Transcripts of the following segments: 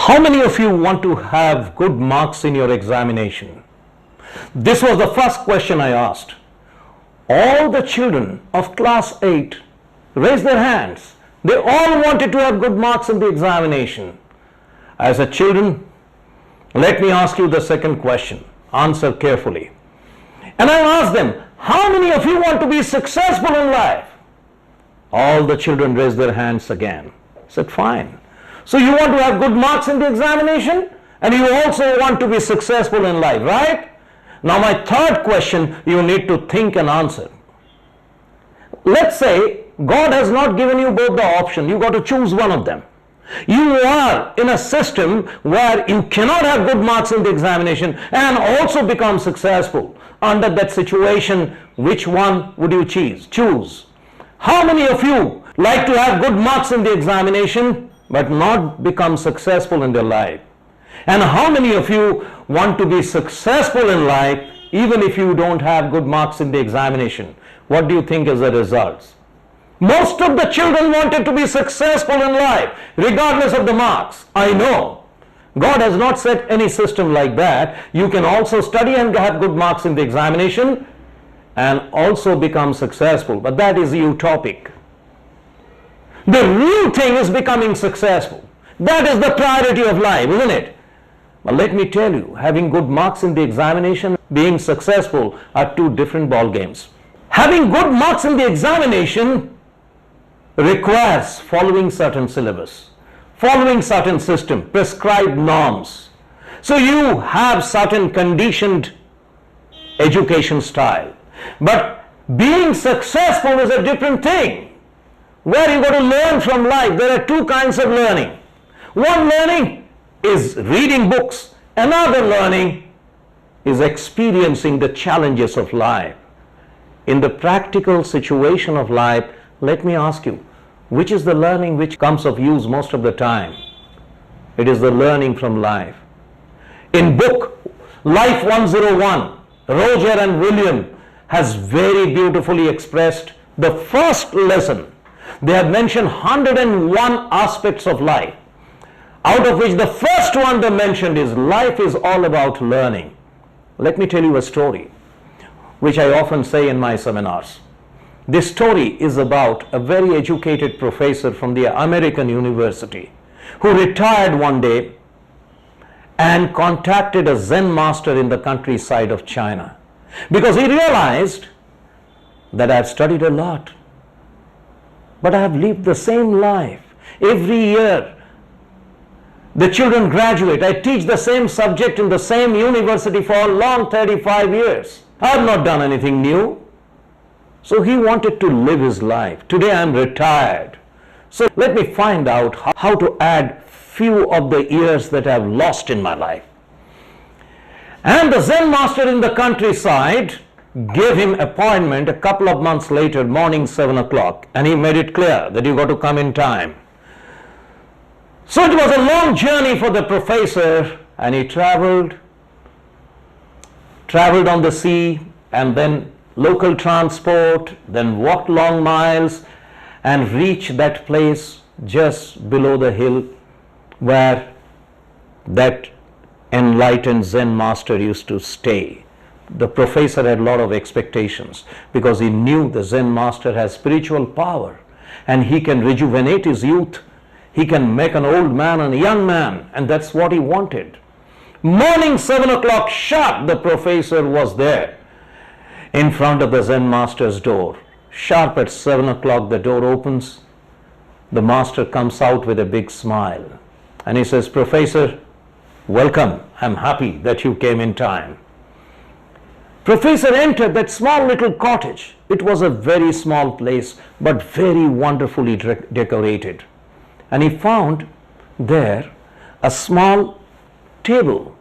How many of you want to have good marks in your examination? This was the first question I asked. All the children of class 8 raised their hands. They all wanted to have good marks in the examination. As a children, let me ask you the second question. Answer carefully. And I asked them, how many of you want to be successful in life? All the children raised their hands again. I said, fine. So you want to have good marks in the examination and you also want to be successful in life, right? Now my third question you need to think and answer. Let's say God has not given you both the option. You got to choose one of them. You are in a system where you cannot have good marks in the examination and also become successful. Under that situation, which one would you choose? How many of you like to have good marks in the examination but not become successful in their life? And how many of you want to be successful in life even if you don't have good marks in the examination? What do you think is the results? Most of the children wanted to be successful in life regardless of the marks. I know. God has not set any system like that. You can also study and have good marks in the examination and also become successful. But that is utopic. The real thing is becoming successful. That is the priority of life, isn't it? But let me tell you, having good marks in the examination, being successful are two different ball games. Having good marks in the examination requires following certain syllabus, following certain system, prescribed norms. So you have certain conditioned education style. But being successful is a different thing, where you got to learn from life. There are two kinds of learning. One learning is reading books. Another learning is experiencing the challenges of life. In the practical situation of life, let me ask you, which is the learning which comes of use most of the time? It is the learning from life. In book Life 101, Roger and William has very beautifully expressed the first lesson. They have mentioned 101 aspects of life, out of which the first one they mentioned is life is all about learning. Let me tell you a story which I often say in my seminars. This story is about a very educated professor from the American university who retired one day and contacted a Zen master in the countryside of China because he realized that I have studied a lot, but I have lived the same life. Every year the children graduate. I teach the same subject in the same university for a long 35 years. I have not done anything new. So he wanted to live his life. Today I am retired. So let me find out how to add few of the years that I have lost in my life. And the Zen master in the countryside gave him appointment a couple of months later, morning 7 o'clock. And he made it clear that you got to come in time. So it was a long journey for the professor, and he traveled on the sea, and then local transport, then walked long miles and reached that place just below the hill where that enlightened Zen master used to stay. The professor had a lot of expectations because he knew the Zen master has spiritual power and he can rejuvenate his youth. He can make an old man and a young man, and that's what he wanted. Morning 7 o'clock sharp, the professor was there in front of the Zen master's door. Sharp at 7 o'clock the door opens. The master comes out with a big smile and he says, Professor, welcome. I'm happy that you came in time. Professor entered that small little cottage. It was a very small place but very wonderfully decorated. And he found there a small table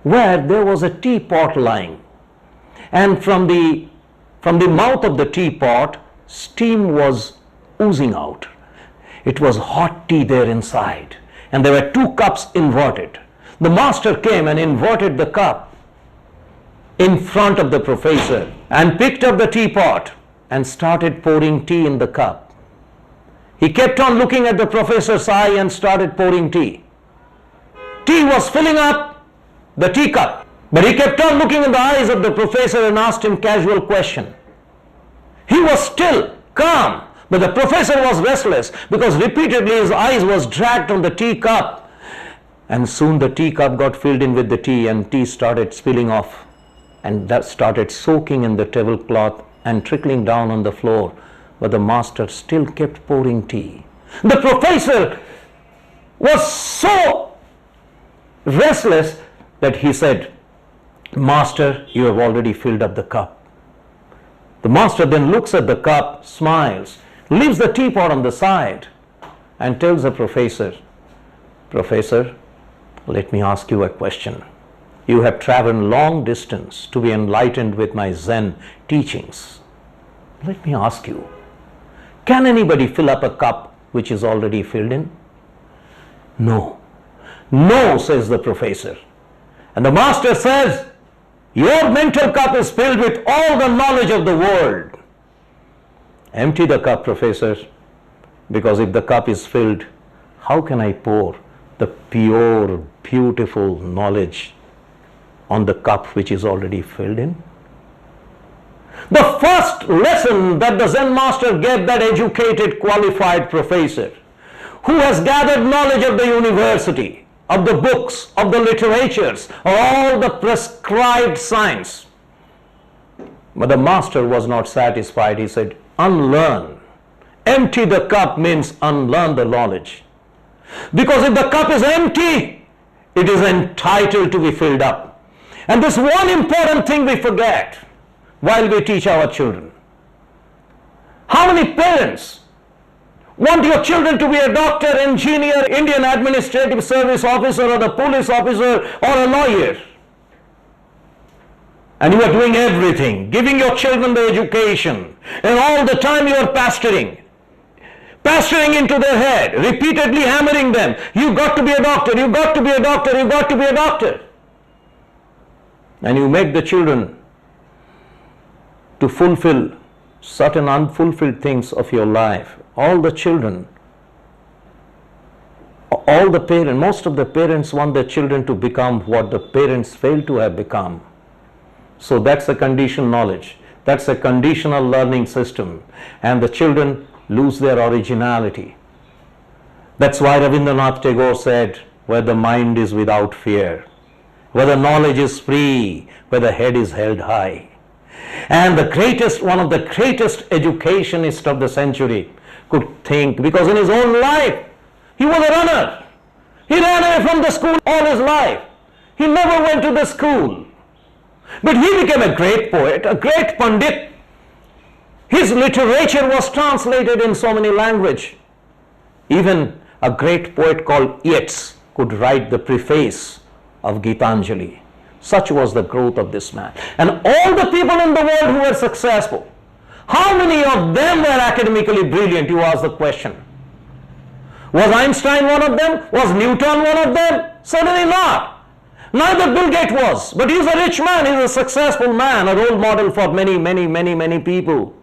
where there was a teapot lying. And from the mouth of the teapot, steam was oozing out. It was hot tea there inside. And there were 2 cups inverted. The master came and inverted the cup in front of the professor and picked up the teapot and started pouring tea in the cup. He kept on looking at the professor's eye and started pouring tea. tea was filling up the teacup. But he kept on looking in the eyes of the professor and asked him casual question. He was still calm, but the professor was restless because repeatedly his eyes was dragged on the teacup. And soon the teacup got filled in with the tea and tea started spilling off and that started soaking in the tablecloth and trickling down on the floor. But the master still kept pouring tea. The professor was so restless that he said, "Master, you have already filled up the cup." The master then looks at the cup, smiles, leaves the teapot on the side and tells the professor, "Professor, let me ask you a question. You have traveled long distance to be enlightened with my Zen teachings. Let me ask you, can anybody fill up a cup which is already filled in?" "No." "No," says the professor. And the master says, "Your mental cup is filled with all the knowledge of the world. Empty the cup, professor, because if the cup is filled, how can I pour the pure, beautiful knowledge on the cup which is already filled in?" The first lesson that the Zen master gave that educated, qualified professor who has gathered knowledge of the university, of the books, of the literatures, all the prescribed science. But the master was not satisfied. He said, "Unlearn." Empty the cup means unlearn the knowledge. Because if the cup is empty, it is entitled to be filled up. And this one important thing we forget while we teach our children. How many parents want your children to be a doctor, engineer, Indian administrative service officer, or a police officer, or a lawyer? And you are doing everything, giving your children the education, and all the time you are pastoring into their head, repeatedly hammering them, "You got to be a doctor, you got to be a doctor, you got to be a doctor." And you make the children to fulfill certain unfulfilled things of your life. All the children, all the parents, most of the parents want their children to become what the parents fail to have become. So that's a conditional knowledge. That's a conditional learning system. And the children lose their originality. That's why Rabindranath Tagore said, "Where the mind is without fear, where the knowledge is free, where the head is held high." And one of the greatest educationists of the century could think, because in his own life, he was a runner. He ran away from the school all his life. He never went to the school. But he became a great poet, a great Pandit. His literature was translated in so many languages. Even a great poet called Yeats could write the preface of Gitanjali. Such was the growth of this man. And all the people in the world who were successful, how many of them were academically brilliant? You ask the question. Was Einstein one of them? Was Newton one of them? Certainly not. Neither Bill Gates was. But he's a rich man, he's a successful man, a role model for many people.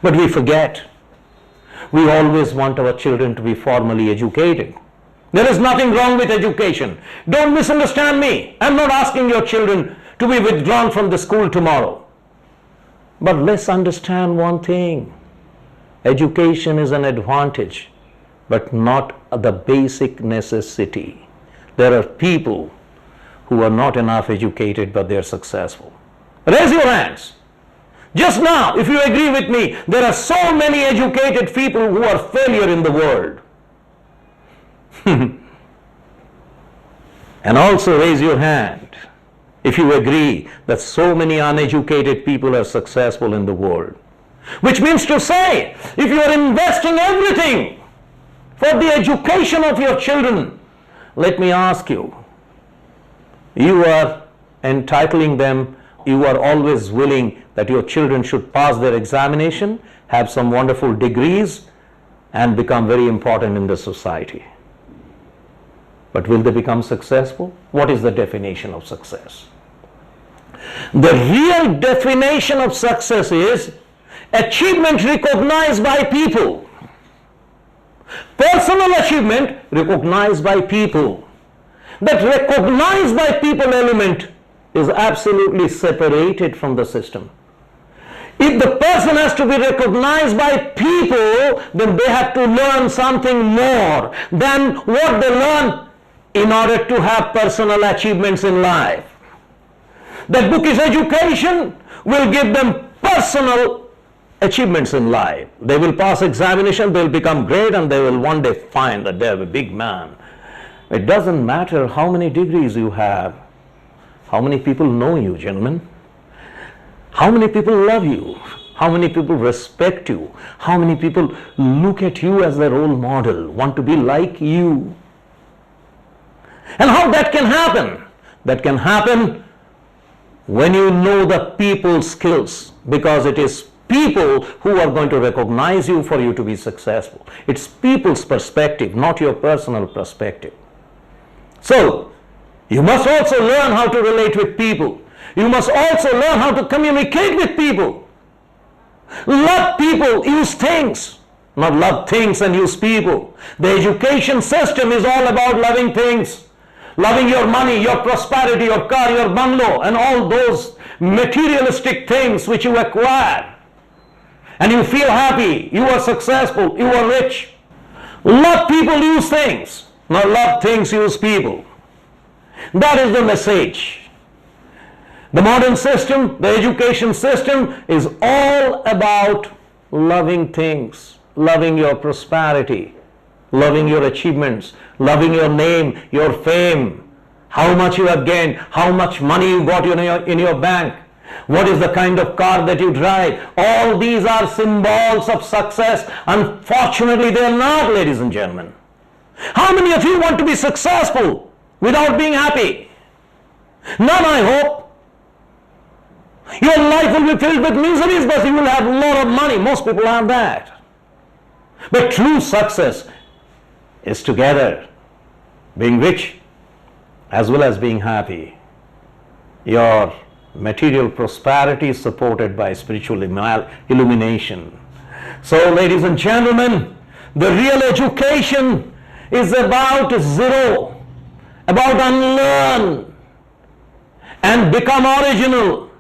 But we forget. We always want our children to be formally educated. There is nothing wrong with education. Don't misunderstand me. I'm not asking your children to be withdrawn from the school tomorrow. But let's understand one thing. Education is an advantage, but not the basic necessity. There are people who are not enough educated, but they are successful. Raise your hands. Just now, if you agree with me, there are so many educated people who are failure in the world. And also raise your hand if you agree that so many uneducated people are successful in the world. Which means to say, if you are investing everything for the education of your children, let me ask you, you are entitling them, you are always willing that your children should pass their examination, have some wonderful degrees, and become very important in the society. But will they become successful? What is the definition of success? The real definition of success is achievement recognized by people. Personal achievement recognized by people. that recognized by people element is absolutely separated from the system. If the person has to be recognized by people, then they have to learn something more than what they learn in order to have personal achievements in life. That bookish education will give them personal achievements in life. They will pass examination, they will become great, and they will one day find that they are a big man. It doesn't matter how many degrees you have, how many people know you, gentlemen, how many people love you, how many people respect you, how many people look at you as their role model, want to be like you. And how that can happen? That can happen when you know the people's skills, because it is people who are going to recognize you for you to be successful. It's people's perspective, not your personal perspective. So, you must also learn how to relate with people. You must also learn how to communicate with people. Love people, use things, not love things and use people. The education system is all about loving things. Loving your money, your prosperity, your car, your bungalow, and all those materialistic things which you acquire. And you feel happy, you are successful, you are rich. Love people, use things. Not love things, use people. That is the message. The modern system, the education system, is all about loving things, loving your prosperity, loving your achievements, loving your name, your fame, how much you have gained, how much money you got in your bank, what is the kind of car that you drive. All these are symbols of success. Unfortunately, they are not, ladies and gentlemen. How many of you want to be successful without being happy? None, I hope. Your life will be filled with miseries, but you will have a lot of money. Most people have that. But true success is together, being rich as well as being happy. Your material prosperity is supported by spiritual illumination. So, ladies and gentlemen, the real education is about zero, about unlearn and become original.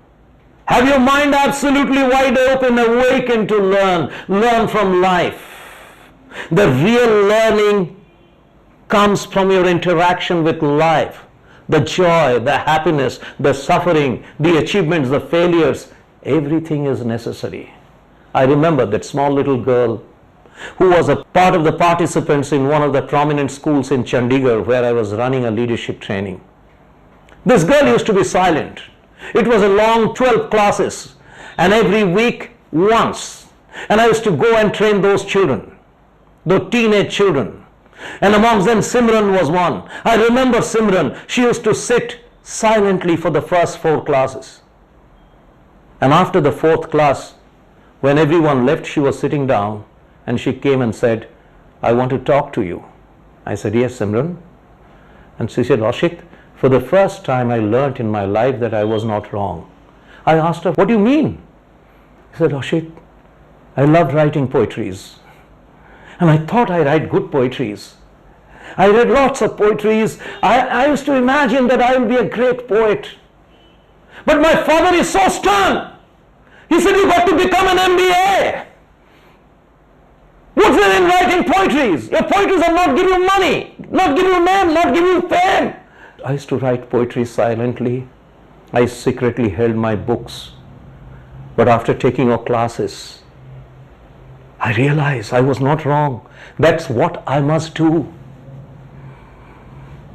Have your mind absolutely wide open, awaken to learn from life. The real learning comes from your interaction with life. The joy, the happiness, the suffering, the achievements, the failures, everything is necessary. I remember that small little girl who was a part of the participants in one of the prominent schools in Chandigarh where I was running a leadership training. This girl used to be silent. It was a long 12 classes, and every week once. And I used to go and train those children, those teenage children. And amongst them Simran was one. I remember Simran, she used to sit silently for the first 4 classes. And after the 4th class, when everyone left, she was sitting down and she came and said, "I want to talk to you." I said, "Yes, Simran." And she said, "Ashit, for the first time I learnt in my life that I was not wrong." I asked her, "What do you mean?" She said, "Ashit, I loved writing poetries. And I thought I write good poetries. I read lots of poetries. I used to imagine that I will be a great poet. But my father is so stern. He said, you got to become an MBA. What's there in writing poetries? Your poetries are not give you money, not give you name, not give you fame. I used to write poetry silently. I secretly held my books. But after taking our classes, I realized I was not wrong. That's what I must do.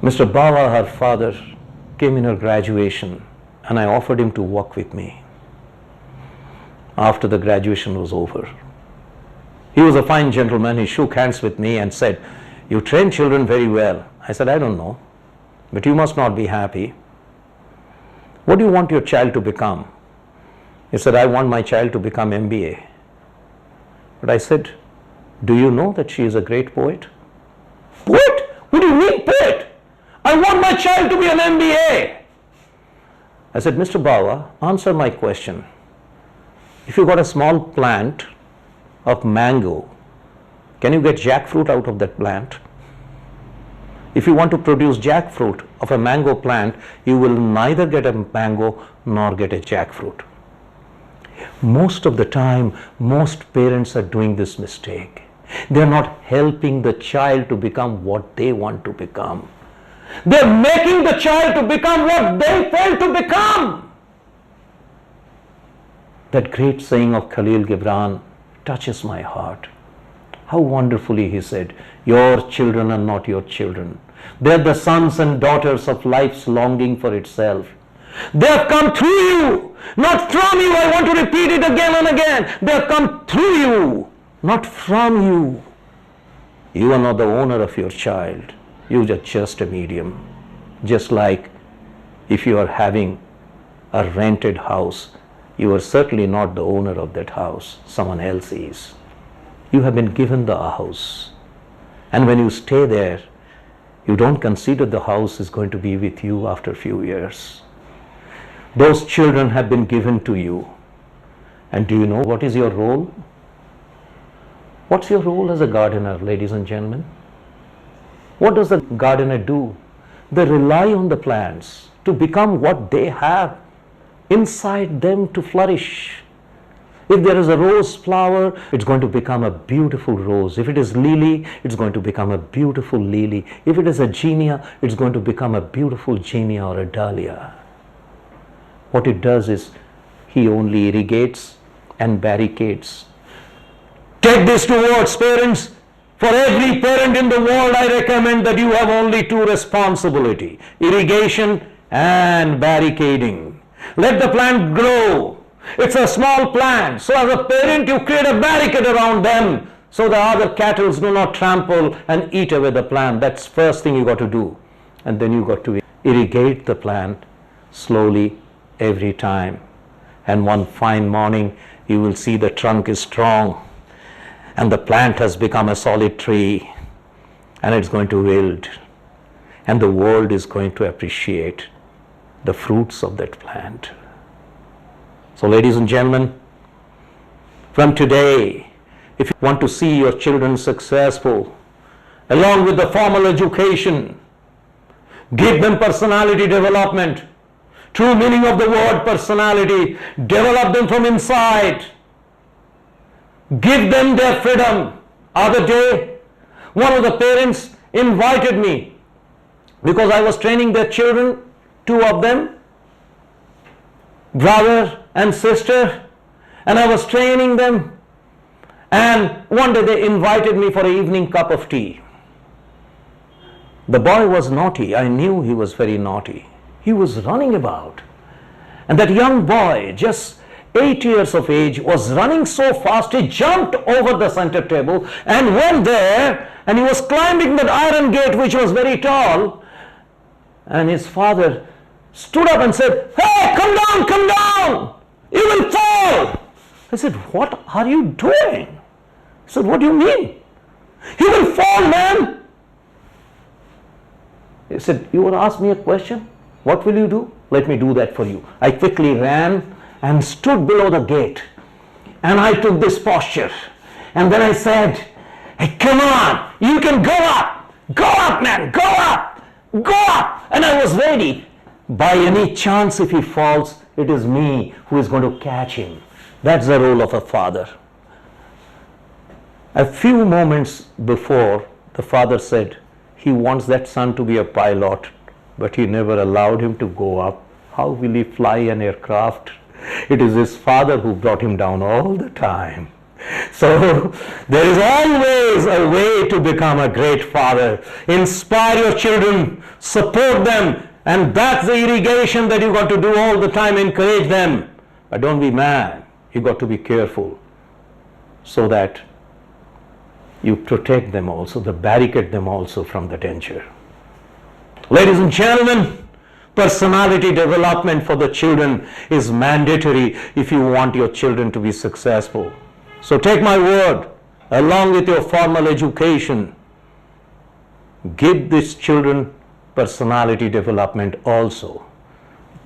Mr. Bawa, her father, came in her graduation and I offered him to work with me after the graduation was over. He was a fine gentleman. He shook hands with me and said, "You train children very well." I said, "I don't know, but you must not be happy. What do you want your child to become?" He said, "I want my child to become MBA." But I said, "Do you know that she is a great poet?" "Poet? What do you mean poet? I want my child to be an MBA." I said, "Mr. Bawa, answer my question. If you got a small plant of mango, can you get jackfruit out of that plant? If you want to produce jackfruit of a mango plant, you will neither get a mango nor get a jackfruit. Most of the time, most parents are doing this mistake. They are not helping the child to become what they want to become. They are making the child to become what they failed to become. That great saying of Khalil Gibran touches my heart. How wonderfully he said, your children are not your children. They are the sons and daughters of life's longing for itself. They have come through you, not from you. I want to repeat it again and again. They have come through you, not from you. You are not the owner of your child. You are just a medium. Just like if you are having a rented house, you are certainly not the owner of that house. Someone else is. You have been given the house. And when you stay there, you don't consider the house is going to be with you after a few years. Those children have been given to you. And do you know what is your role? What's your role as a gardener, ladies and gentlemen? What does the gardener do? They rely on the plants to become what they have inside them to flourish. If there is a rose flower, it's going to become a beautiful rose. If it is lily, it's going to become a beautiful lily. If it is a genia, it's going to become a beautiful genia or a dahlia. What it does is, he only irrigates and barricades. Take this to words, parents. For every parent in the world, I recommend that you have only two responsibilities: irrigation and barricading. Let the plant grow. It's a small plant. So as a parent, you create a barricade around them so the other cattle do not trample and eat away the plant. That's first thing you got to do. And then you got to irrigate the plant slowly every time. And one fine morning, you will see the trunk is strong and the plant has become a solid tree, and it's going to wilt, and the world is going to appreciate the fruits of that plant. So ladies and gentlemen, from today, if you want to see your children successful, along with the formal education, give them personality development. True meaning of the word personality, develop them from inside. Give them their freedom. Other day, one of the parents invited me because I was training their children, two of them, brother and sister, and I was training them. And one day they invited me for an evening cup of tea. The boy was naughty. I knew he was very naughty. He was running about. And that young boy, just 8 years of age, was running so fast, he jumped over the center table and went there, and he was climbing that iron gate which was very tall. And his father stood up and said, "Hey, come down, come down! You will fall!" I said, "What are you doing?" He said, "What do you mean?" "You will fall, man!" He said, "You want to ask me a question? What will you do? Let me do that for you." I quickly ran and stood below the gate, and I took this posture, and then I said, "Hey, come on, you can go up, man, go up, go up." And I was ready. By any chance, if he falls, it is me who is going to catch him. That's the role of a father. A few moments before, the father said he wants that son to be a pilot, but he never allowed him to go up. How will he fly an aircraft? It is his father who brought him down all the time. So there is always a way to become a great father. Inspire your children, support them, and that's the irrigation that you got to do all the time. Encourage them, but don't be mad. You got to be careful so that you protect them also, barricade them also from the danger. Ladies and gentlemen, personality development for the children is mandatory if you want your children to be successful. So take my word, along with your formal education, give these children personality development also,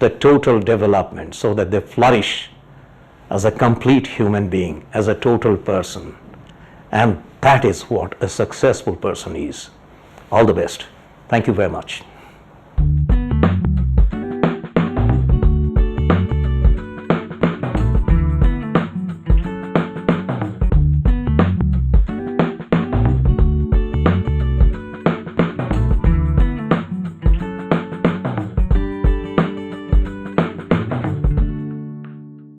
the total development, so that they flourish as a complete human being, as a total person. And that is what a successful person is. All the best. Thank you very much.